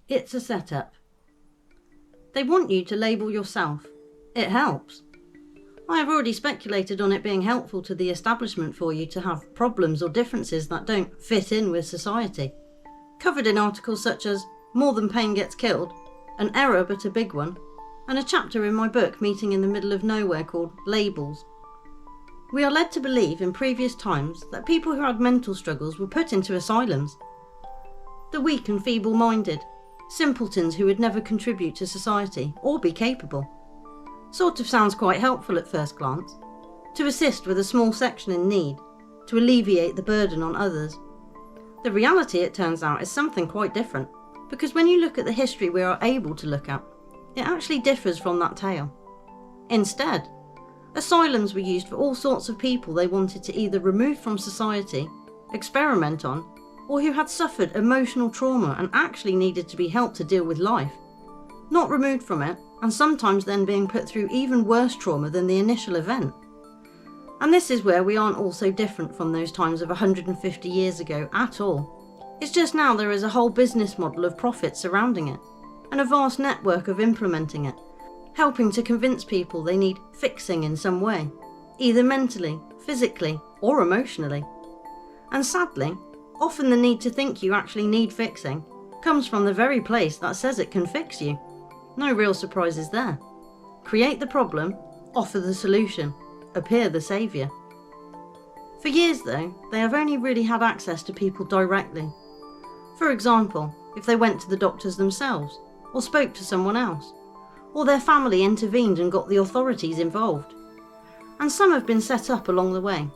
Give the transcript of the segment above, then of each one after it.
It's a setup. They want you to label yourself. It helps. I have already speculated on it being helpful to the establishment for you to have problems or differences that don't fit in with society. Covered in articles such as More Than Pain Gets Killed, An Error But a Big One, and a chapter in my book Meeting in the Middle of Nowhere called Labels. We are led to believe in previous times that people who had mental struggles were put into asylums. The weak and feeble-minded, simpletons who would never contribute to society or be capable. Sort of sounds quite helpful at first glance. To assist with a small section in need, to alleviate the burden on others. The reality, it turns out, is something quite different, because when you look at the history we are able to look at, it actually differs from that tale. Instead, asylums were used for all sorts of people they wanted to either remove from society, experiment on, or who had suffered emotional trauma and actually needed to be helped to deal with life. Not removed from it, and sometimes then being put through even worse trauma than the initial event. And this is where we aren't all so different from those times of 150 years ago at all. It's just now there is a whole business model of profit surrounding it, and a vast network of implementing it, helping to convince people they need fixing in some way, either mentally, physically, or emotionally. And sadly, often the need to think you actually need fixing comes from the very place that says it can fix you. No real surprises there. Create the problem, offer the solution, appear the saviour. For years though, they have only really had access to people directly. For example, if they went to the doctors themselves, or spoke to someone else, or their family intervened and got the authorities involved. And some have been set up along the way,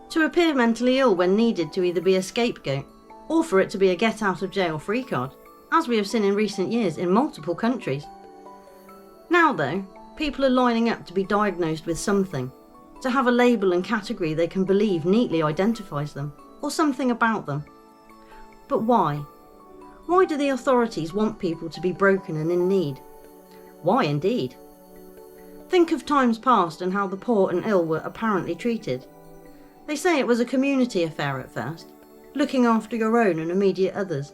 to appear mentally ill when needed to either be a scapegoat, or for it to be a get out of jail free card, as we have seen in recent years in multiple countries. Now though, people are lining up to be diagnosed with something, to have a label and category they can believe neatly identifies them, or something about them. But why? Why do the authorities want people to be broken and in need? Why indeed? Think of times past and how the poor and ill were apparently treated. They say it was a community affair at first, looking after your own and immediate others.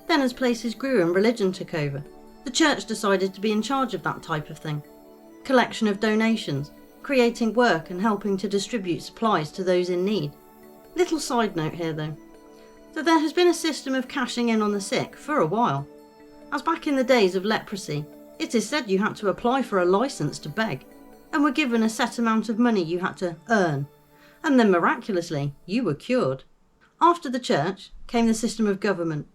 Then as places grew and religion took over, the church decided to be in charge of that type of thing. Collection of donations, creating work and helping to distribute supplies to those in need. Little side note here though, that there has been a system of cashing in on the sick for a while. As back in the days of leprosy, it is said you had to apply for a licence to beg, and were given a set amount of money you had to earn, and then miraculously you were cured. After the church came the system of government,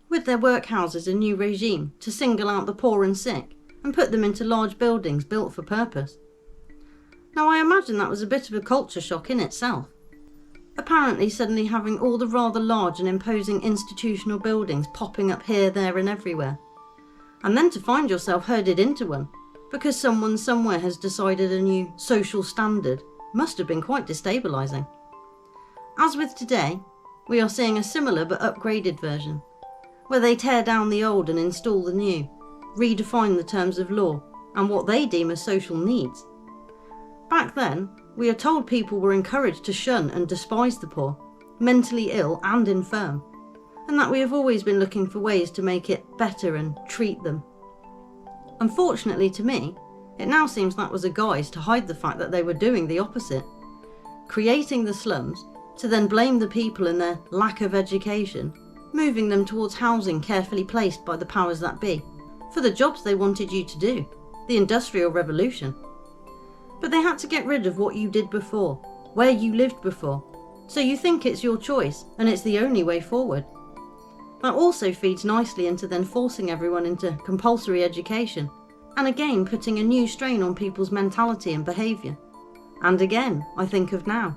with their workhouses and new regime to single out the poor and sick and put them into large buildings built for purpose. Now I imagine that was a bit of a culture shock in itself. Apparently suddenly having all the rather large and imposing institutional buildings popping up here, there and everywhere. And then to find yourself herded into one because someone somewhere has decided a new social standard must have been quite destabilising. As with today, we are seeing a similar but upgraded version, where they tear down the old and install the new, redefine the terms of law and what they deem as social needs. Back then, we are told people were encouraged to shun and despise the poor, mentally ill and infirm, and that we have always been looking for ways to make it better and treat them. Unfortunately to me, it now seems that was a guise to hide the fact that they were doing the opposite, creating the slums to then blame the people in their lack of education, moving them towards housing carefully placed by the powers that be, for the jobs they wanted you to do, the Industrial Revolution. But they had to get rid of what you did before, where you lived before, so you think it's your choice and it's the only way forward. That also feeds nicely into then forcing everyone into compulsory education, and again putting a new strain on people's mentality and behaviour. And again, I think of now,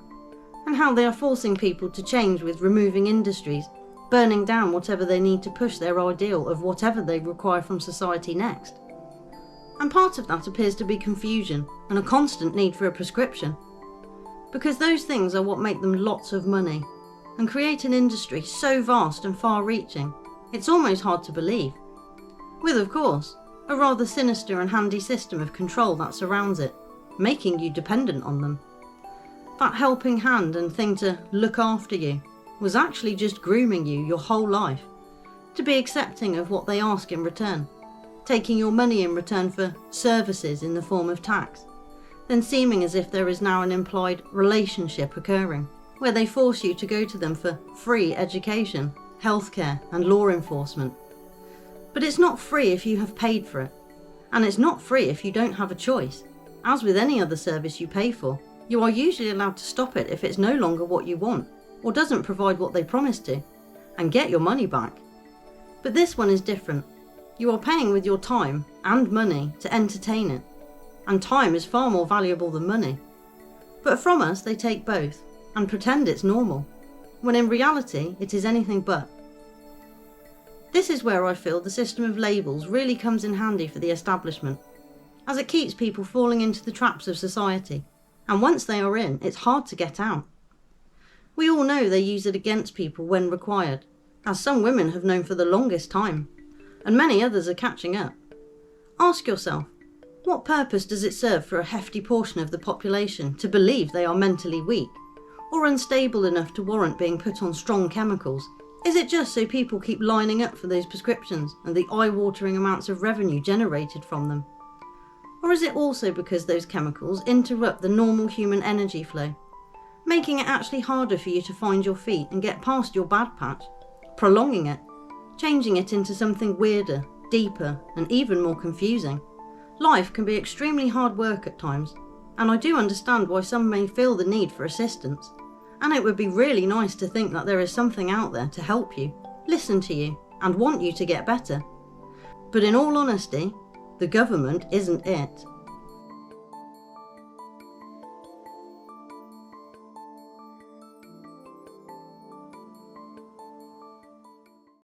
and how they are forcing people to change with removing industries, burning down whatever they need to push their ideal of whatever they require from society next. And part of that appears to be confusion and a constant need for a prescription. Because those things are what make them lots of money, and create an industry so vast and far-reaching, it's almost hard to believe. With, of course, a rather sinister and handy system of control that surrounds it, making you dependent on them. That helping hand and thing to look after you was actually just grooming you your whole life, to be accepting of what they ask in return, taking your money in return for services in the form of tax, then seeming as if there is now an implied relationship occurring, where they force you to go to them for free education, healthcare and law enforcement. But it's not free if you have paid for it, and it's not free if you don't have a choice. As with any other service you pay for, you are usually allowed to stop it if it's no longer what you want, or doesn't provide what they promised to, and get your money back. But this one is different. You are paying with your time and money to entertain it, and time is far more valuable than money. But from us they take both, and pretend it's normal, when in reality it is anything but. This is where I feel the system of labels really comes in handy for the establishment, as it keeps people falling into the traps of society, and once they are in, it's hard to get out. We all know they use it against people when required, as some women have known for the longest time, and many others are catching up. Ask yourself, what purpose does it serve for a hefty portion of the population to believe they are mentally weak, or unstable enough to warrant being put on strong chemicals? Is it just so people keep lining up for those prescriptions and the eye-watering amounts of revenue generated from them? Or is it also because those chemicals interrupt the normal human energy flow, making it actually harder for you to find your feet and get past your bad patch, prolonging it, changing it into something weirder, deeper, and even more confusing? Life can be extremely hard work at times, and I do understand why some may feel the need for assistance, and it would be really nice to think that there is something out there to help you, listen to you, and want you to get better. But in all honesty, the government isn't it.